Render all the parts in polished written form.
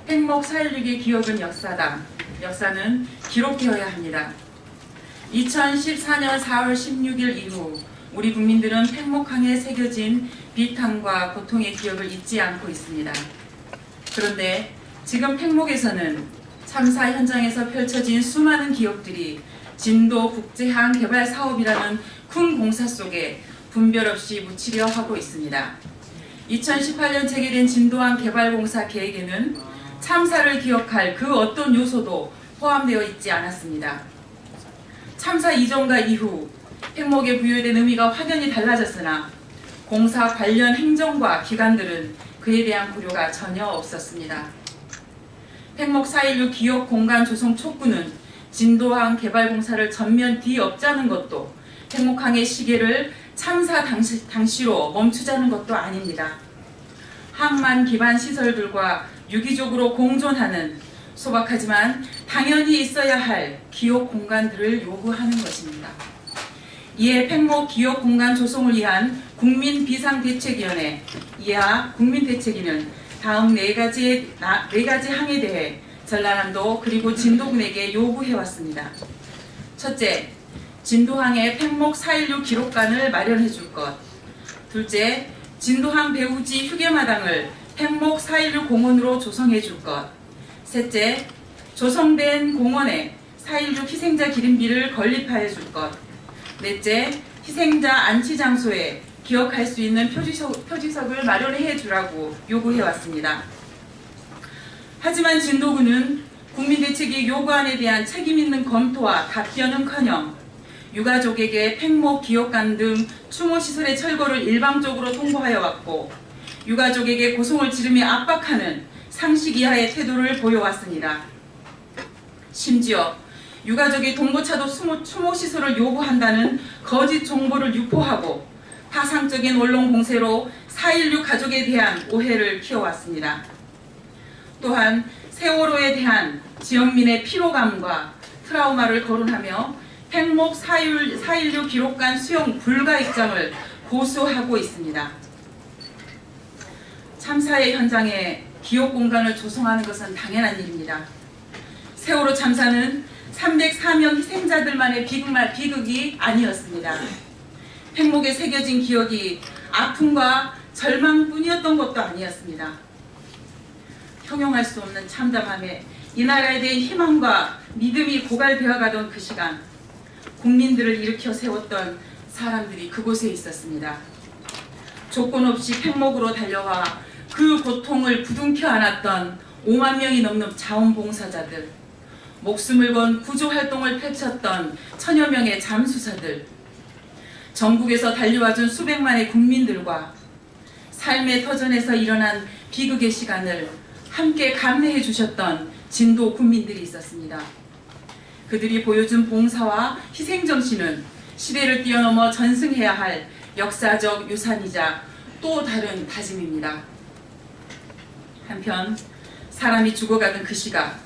팽목 4.16의 기억은 역사다. 역사는 기록되어야 합니다. 2014년 4월 16일 이후 우리 국민들은 팽목항에 새겨진 비탄과 고통의 기억을 잊지 않고 있습니다. 그런데 지금 팽목에서는 참사 현장에서 펼쳐진 수많은 기억들이 진도 국제항 개발 사업이라는 큰 공사 속에 분별 없이 묻히려 하고 있습니다. 2018년 체계된 진도항 개발공사 계획에는 참사를 기억할 그 어떤 요소도 포함되어 있지 않았습니다. 참사 이전과 이후 팽목에 부여된 의미가 확연히 달라졌으나 공사 관련 행정과 기관들은 그에 대한 고려가 전혀 없었습니다. 팽목 4.16 기억 공간 조성 촉구는 진도항 개발 공사를 전면 뒤엎자는 것도 팽목항의 시계를 참사 당시로 멈추자는 것도 아닙니다. 항만 기반 시설들과 유기적으로 공존하는 소박하지만 당연히 있어야 할 기억 공간들을 요구하는 것입니다. 이에 팽목 기억 공간 조성을 위한 국민비상대책위원회 이하 국민대책위는 다음 네 가지 항에 대해 전라남도 그리고 진도군에게 요구해왔습니다. 첫째, 진도항에 팽목 4.16 기록관을 마련해 줄 것. 둘째, 진도항 배우지 휴게마당을 팽목 4.16 공원으로 조성해 줄 것. 셋째, 조성된 공원에 4.16 희생자 기림비를 건립하여 줄 것. 넷째, 희생자 안치 장소에 기억할 수 있는 표지석을 마련해 주라고 요구해 왔습니다. 하지만 진도군은 국민대책위 요구안에 대한 책임있는 검토와 답변은커녕 유가족에게 팽목 기억관 등 추모시설의 철거를 일방적으로 통보하여 왔고 유가족에게 고성을 지르며 압박하는 상식 이하의 태도를 보여왔습니다. 심지어 유가족이 동거차도 추모시설을 요구한다는 거짓 정보를 유포하고 파상적인 언론 공세로 4.16 가족에 대한 오해를 키워왔습니다. 또한 세월호에 대한 지역민의 피로감과 트라우마를 거론하며 팽목 4.16 기록관 수용 불가 입장을 고수하고 있습니다. 참사의 현장에 기억 공간을 조성하는 것은 당연한 일입니다. 세월호 참사는 304명 희생자들만의 비극이 아니었습니다. 팽목에 새겨진 기억이 아픔과 절망뿐이었던 것도 아니었습니다. 형용할 수 없는 참담함에 이 나라에 대한 희망과 믿음이 고갈되어 가던 그 시간 국민들을 일으켜 세웠던 사람들이 그곳에 있었습니다. 조건 없이 팽목으로 달려와 그 고통을 부둥켜 안았던 5만 명이 넘는 자원봉사자들, 목숨을 건 구조활동을 펼쳤던 천여 명의 잠수사들, 전국에서 달려와준 수백만의 국민들과 삶의 터전에서 일어난 비극의 시간을 함께 감내해 주셨던 진도 국민들이 있었습니다. 그들이 보여준 봉사와 희생정신은 시대를 뛰어넘어 전승해야 할 역사적 유산이자 또 다른 다짐입니다. 한편 사람이 죽어가는 그 시각,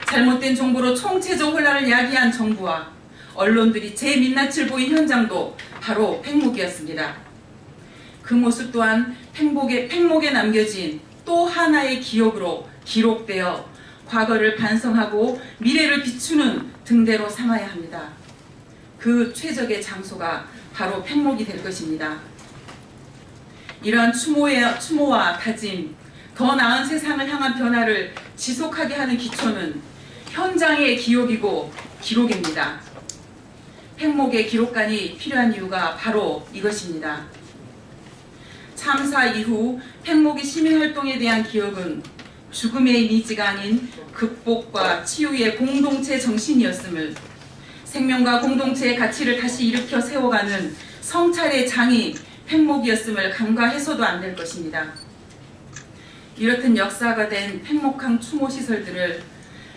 잘못된 정보로 총체적 혼란을 야기한 정부와 언론들이 제 민낯을 보인 현장도 바로 팽목이었습니다. 그 모습 또한 팽목에 남겨진 또 하나의 기억으로 기록되어 과거를 반성하고 미래를 비추는 등대로 삼아야 합니다. 그 최적의 장소가 바로 팽목이 될 것입니다. 이러한 추모와 다짐, 더 나은 세상을 향한 변화를 지속하게 하는 기초는 현장의 기억이고 기록입니다. 팽목의 기록관이 필요한 이유가 바로 이것입니다. 참사 이후 팽목의 시민활동에 대한 기억은 죽음의 이미지가 아닌 극복과 치유의 공동체 정신이었음을, 생명과 공동체의 가치를 다시 일으켜 세워가는 성찰의 장이 팽목이었음을 간과해서도 안 될 것입니다. 이렇듯 역사가 된 팽목항 추모시설들을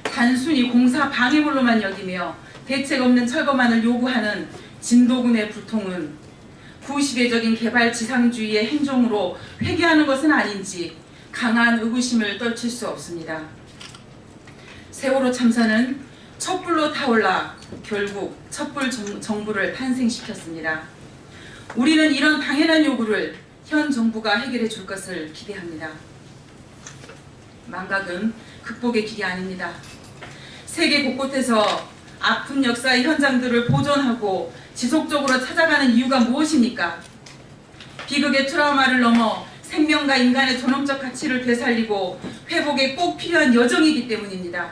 단순히 공사 방해물로만 여기며 대책 없는 철거만을 요구하는 진도군의 불통은 구시대적인 개발 지상주의의 행정으로 회귀하는 것은 아닌지 강한 의구심을 떨칠 수 없습니다. 세월호 참사는 촛불로 타올라 결국 촛불 정부를 탄생시켰습니다. 우리는 이런 당연한 요구를 현 정부가 해결해 줄 것을 기대합니다. 망각은 극복의 길이 아닙니다. 세계 곳곳에서 아픈 역사의 현장들을 보존하고 지속적으로 찾아가는 이유가 무엇입니까? 비극의 트라우마를 넘어 생명과 인간의 존엄적 가치를 되살리고 회복에 꼭 필요한 여정이기 때문입니다.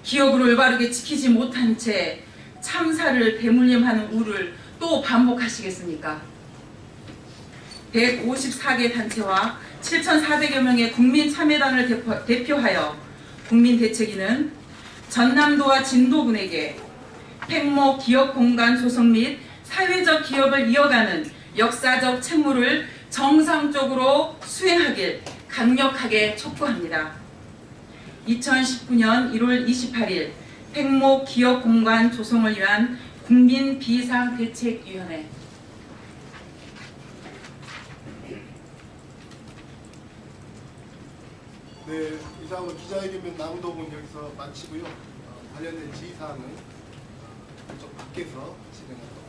기억을 올바르게 지키지 못한 채 참사를 대물림하는 우를 또 반복하시겠습니까? 154개 단체와 7,400여 명의 국민참여단을 대표하여 국민대책위는 전남도와 진도군에게 팽목 기업공간 조성 및 사회적 기업을 이어가는 역사적 책무를 정상적으로 수행하길 강력하게 촉구합니다. 2019년 1월 28일 팽목 기업공간 조성을 위한 국민비상대책위원회. 네, 이상으로 기자회견 남도분 여기서 마치고요. 관련된 지휘사항은 이쪽 밖에서 진행하도록 하겠습니다.